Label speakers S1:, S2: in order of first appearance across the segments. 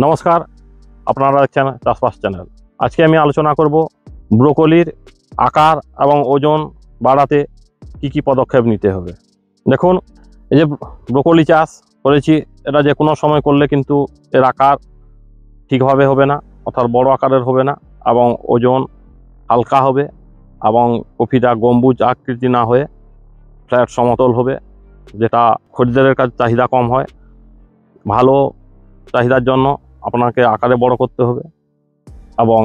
S1: নমস্কার, আপনারা দেখছেন চাষবাস চ্যানেল। আজকে আমি আলোচনা করব ব্রোকলির আকার এবং ওজন বাড়াতে কি কি পদক্ষেপ নিতে হবে। দেখুন, এই যে ব্রোকলি চাষ করেছি, এটা যে কোনো সময় করলে কিন্তু এর আকার ঠিকভাবে হবে না, অর্থাৎ বড় আকারের হবে না, এবং ওজন হালকা হবে, এবং কপিটা গম্বুজ আকৃতি না হয়ে ফ্ল্যাট সমতল হবে, যেটা খরিদ্দারের কাছে চাহিদা কম হয়। ভালো চাহিদার জন্য আপনাকে আকারে বড় করতে হবে এবং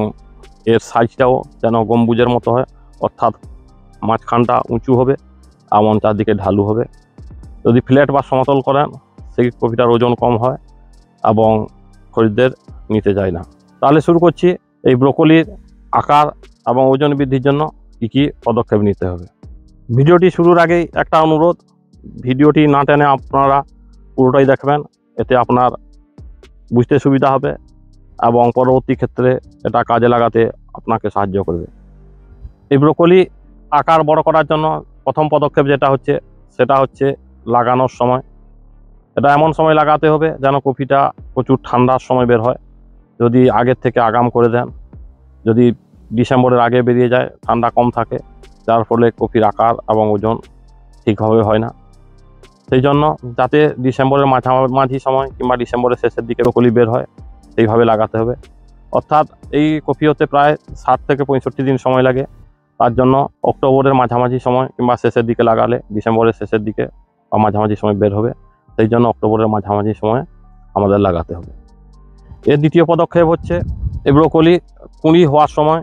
S1: এর সাইজটাও যেন গম্বুজের মতো হয়, অর্থাৎ মাঝখানটা উঁচু হবে এমন চারদিকে ঢালু হবে। যদি ফ্ল্যাট বা সমতল করেন, সেই কপিটার ওজন কম হয় এবং খরিদ্দার নিতে যায় না। তাহলে শুরু করছি এই ব্রোকলির আকার এবং ওজন বৃদ্ধির জন্য কী কী পদক্ষেপ নিতে হবে। ভিডিওটি শুরুর আগেই একটা অনুরোধ, ভিডিওটি না টেনে আপনারা পুরোটাই দেখবেন, এতে আপনার বুঝতে সুবিধা হবে এবং পরবর্তী ক্ষেত্রে এটা কাজে লাগাতে আপনাকে সাহায্য করবে। এই ব্রোকলি আকার বড় করার জন্য প্রথম পদক্ষেপ সেটা হচ্ছে লাগানোর সময়। এটা এমন সময় লাগাতে হবে যেন কপিটা প্রচুর ঠান্ডার সময় বের হয়। যদি আগের থেকে আগাম করে দেন, যদি ডিসেম্বরের আগে বেরিয়ে যায়, ঠান্ডা কম থাকে, যার ফলে কপির আকার এবং ওজন ঠিকভাবে হয় না। সেই জন্য যাতে ডিসেম্বরের মাঝামাঝি সময় কিংবা ডিসেম্বরের শেষের দিকে ব্রোকলি বের হয়, সেইভাবে লাগাতে হবে। অর্থাৎ এই কপি হতে প্রায় 60 থেকে 65 দিন সময় লাগে। তার জন্য অক্টোবরের মাঝামাঝি সময় কিংবা শেষের দিকে লাগালে ডিসেম্বরের শেষের দিকে বা মাঝামাঝি সময় বের হবে। সেই জন্য অক্টোবরের মাঝামাঝি সময় আমাদের লাগাতে হবে। এর দ্বিতীয় পদক্ষেপ হচ্ছে এই ব্রোকলি কুঁড়ি হওয়ার সময়,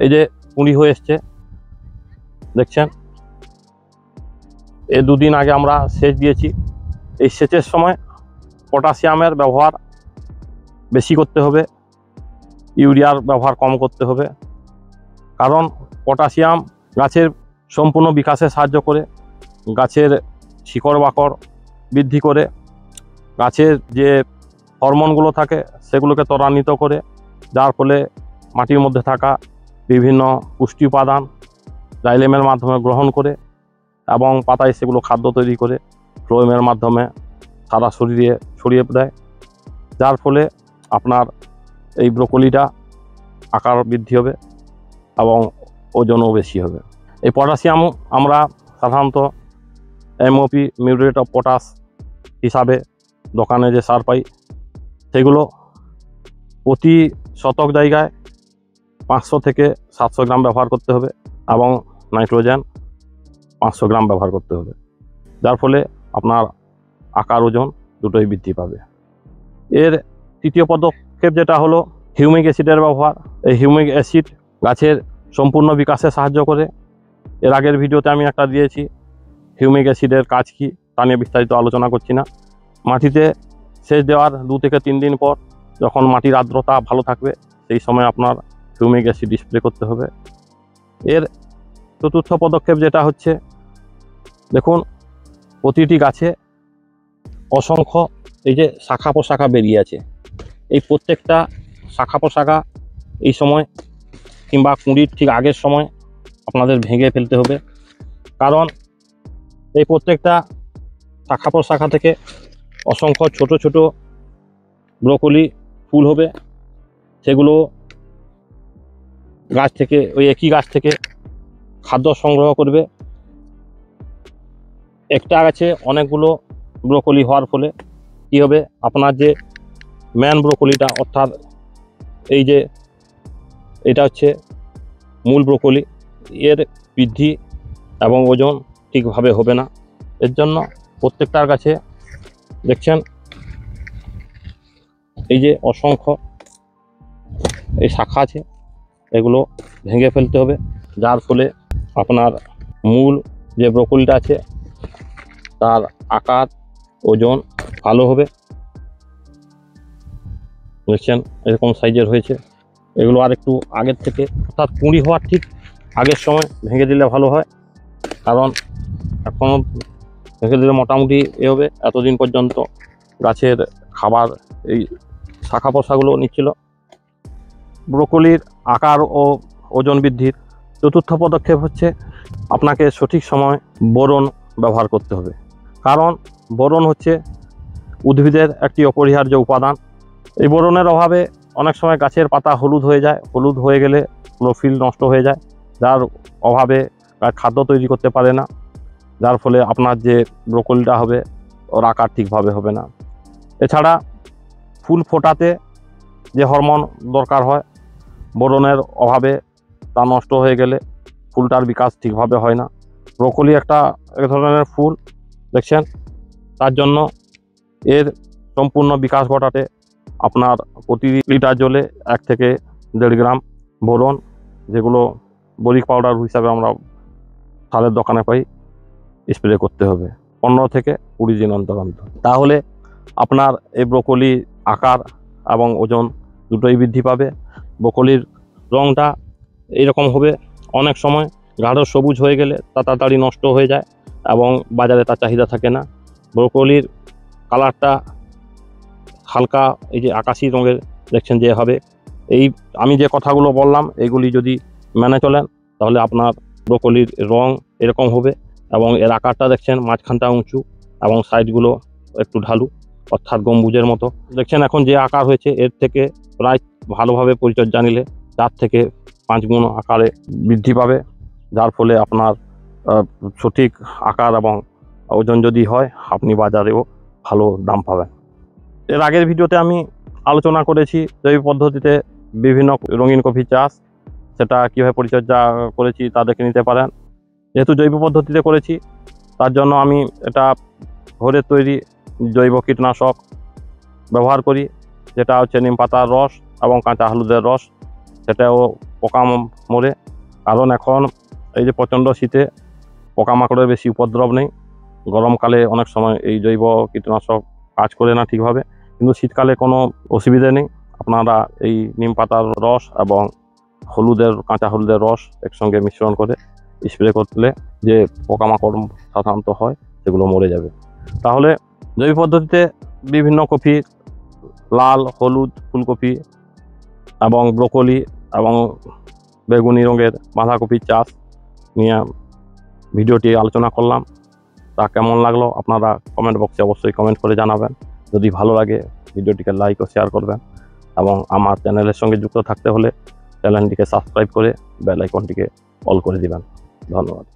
S1: এই যে কুঁড়ি হয়ে এসছে দেখছেন, এই দুদিন আগে আমরা সেচ দিয়েছি। এই সেচের সময় পটাশিয়ামের ব্যবহার বেশি করতে হবে, ইউরিয়ার ব্যবহার কম করতে হবে। কারণ পটাশিয়াম গাছের সম্পূর্ণ বিকাশে সাহায্য করে, গাছের শিকড় বাকড় বৃদ্ধি করে, গাছের যে হরমোনগুলো থাকে সেগুলোকে ত্বরান্বিত করে, যার ফলে মাটির মধ্যে থাকা বিভিন্ন পুষ্টি উপাদান জাইলেমের মাধ্যমে গ্রহণ করে এবং পাতায় সেগুলো খাদ্য তৈরি করে ফ্লোয়েমের মাধ্যমে সারা শরীরে ছড়িয়ে দেয়, যার ফলে আপনার এই ব্রোকলিটা আকার বৃদ্ধি হবে এবং ওজনও বেশি হবে। এই পটাশিয়াম আমরা সাধারণত MOP মিউরেট অফ পটাশ হিসাবে দোকানে যে সার পাই, সেগুলো প্রতি শতক জায়গায় 500 থেকে 700 গ্রাম ব্যবহার করতে হবে এবং নাইট্রোজেন 500 গ্রাম ব্যবহার করতে হবে, যার ফলে আপনার আকার ওজন দুটোই বৃদ্ধি পাবে। এর তৃতীয় পদক্ষেপ যেটা হলো হিউমিক অ্যাসিডের ব্যবহার। এই হিউমিক অ্যাসিড গাছের সম্পূর্ণ বিকাশে সাহায্য করে। এর আগের ভিডিওতে আমি একটা দিয়েছি, হিউমিক অ্যাসিডের কাজ কী তা নিয়ে বিস্তারিত আলোচনা করছি না। মাটিতে সেচ দেওয়ার 2 থেকে 3 দিন পর, যখন মাটির আর্দ্রতা ভালো থাকবে, সেই সময় আপনার হিউমিক অ্যাসিড স্প্রে করতে হবে। এর চতুর্থ পদক্ষেপ যেটা হচ্ছে, দেখুন প্রতিটি গাছে অসংখ্য এই যে শাখা প্রশাখা বেরিয়ে আছে, এই প্রত্যেকটা শাখা প্রশাখা এই সময় কিংবা কুঁড়ির ঠিক আগের সময় আপনাদের ভেঙে ফেলতে হবে। কারণ এই প্রত্যেকটা শাখা প্রশাখা থেকে অসংখ্য ছোট ছোট ব্রোকলি ফুল হবে, সেগুলো গাছ থেকে, ওই একই গাছ থেকে খাদ্য সংগ্রহ করবে। একটা গাছে অনেকগুলো ব্রোকলি হওয়ার ফলে কী হবে, আপনার যে ম্যান ব্রোকলিটা, অর্থাৎ এই যে এটা হচ্ছে মূল ব্রোকলি, এর বৃদ্ধি এবং ওজন ঠিকভাবে হবে না। এর জন্য প্রত্যেকটার কাছে দেখছেন এই যে অসংখ্য এই শাখা আছে, এগুলো ভেঙে ফেলতে হবে, যার ফলে আপনার মূল যে ব্রোকলিটা আছে তার আকার ওজন ভালো হবে। দেখছেন এরকম সাইজের হয়েছে। এগুলো আর একটু আগের থেকে, অর্থাৎ কুঁড়ি হওয়ার ঠিক আগের সময় ভেঙে দিলে ভালো হয়, কারণ এখনও ভেঙে দিলে মোটামুটি হবে। এতদিন পর্যন্ত গাছের খাবার এই শাখা পোশাগুলো নিচ্ছিল। ব্রোকলির আকার ও ওজন বৃদ্ধির চতুর্থ পদক্ষেপ হচ্ছে আপনাকে সঠিক সময় বোরন ব্যবহার করতে হবে। কারণ বোরন হচ্ছে উদ্ভিদের একটি অপরিহার্য উপাদান। এই বোরনের অভাবে অনেক সময় গাছের পাতা হলুদ হয়ে যায়, হলুদ হয়ে গেলে ক্লোরোফিল নষ্ট হয়ে যায়, যার অভাবে গাছ খাদ্য তৈরি করতে পারে না, যার ফলে আপনার যে ব্রোকলিটা হবে ওর আকার ঠিকভাবে হবে না। এছাড়া ফুল ফোটাতে যে হরমোন দরকার হয়, বোরনের অভাবে তা নষ্ট হয়ে গেলে ফুলটার বিকাশ ঠিকভাবে হয় না। ব্রোকলি এক ধরনের ফুল দেখছেন, তার জন্য এর সম্পূর্ণ বিকাশ ঘটাতে আপনার প্রতি লিটার জলে 1 থেকে 1.5 গ্রাম বোরন, যেগুলো বরিক পাউডার হিসাবে আমরা সারের দোকানে পাই, স্প্রে করতে হবে 15 থেকে 20 দিন অন্তর অন্তর। তাহলে আপনার এই ব্রোকলি আকার এবং ওজন দুটোই বৃদ্ধি পাবে। ব্রোকলির রঙটা এইরকম হবে, অনেক সময় গাঢ় সবুজ হয়ে গেলে তা তাড়াতাড়ি নষ্ট হয়ে যায় এবং বাজারে তার চাহিদা থাকে না। ব্রোকলির কালারটা হালকা এই যে আকাশি রঙের দেখছেন যে হবে, এই আমি যে কথাগুলো বললাম এইগুলি যদি মেনে চলেন তাহলে আপনার ব্রোকলির রং এরকম হবে এবং এর আকারটা দেখছেন মাঝখানটা উঁচু এবং সাইডগুলো একটু ঢালু, অর্থাৎ গম্বুজের মতো দেখছেন। এখন যে আকার হয়েছে এর থেকে প্রায় ভালোভাবে পরিচর্যা নিলে 4 থেকে 5 গুণ আকারে বৃদ্ধি পাবে, যার ফলে আপনার সঠিক আকার এবং ওজন যদি হয় আপনি বাজারেও ভালো দাম পাবেন। এর আগের ভিডিওতে আমি আলোচনা করেছি জৈব পদ্ধতিতে বিভিন্ন রঙিন কফি চাষ, সেটা কীভাবে পরিচর্যা করেছি তা দেখে নিতে পারেন। যেহেতু জৈব পদ্ধতিতে করেছি তার জন্য আমি এটা ঘরের তৈরি জৈব কীটনাশক ব্যবহার করি, যেটা হচ্ছে নিম পাতার রস এবং কাঁচা হলুদের রস। সেটাও পোকা মরে, কারণ এখন এই যে প্রচণ্ড শীতে পোকামাকড়ের বেশি উপদ্রব নেই। গরমকালে অনেক সময় এই জৈব কীটনাশক কাজ করে না ঠিকভাবে, কিন্তু শীতকালে কোনো অসুবিধে নেই। আপনারা এই নিম পাতার রস এবং কাঁচা হলুদের রস একসঙ্গে মিশ্রণ করে স্প্রে করলে যে পোকামাকড় সাধারণত হয় সেগুলো মরে যাবে। তাহলে জৈব পদ্ধতিতে বিভিন্ন কফি, লাল, হলুদ ফুলকপি এবং ব্রোকলি এবং বেগুনি রঙের বাঁধাকপির চাষ নিয়ে ভিডিওটি আলোচনা করলাম। তা কেমন লাগলো আপনারা কমেন্ট বক্সে অবশ্যই কমেন্ট করে জানাবেন। যদি ভালো লাগে ভিডিওটিকে লাইক ও শেয়ার করবেন এবং আমার চ্যানেলের সঙ্গে যুক্ত থাকতে হলে চ্যানেলটিকে সাবস্ক্রাইব করে বেল আইকনটিকে অল করে দিবেন। ধন্যবাদ।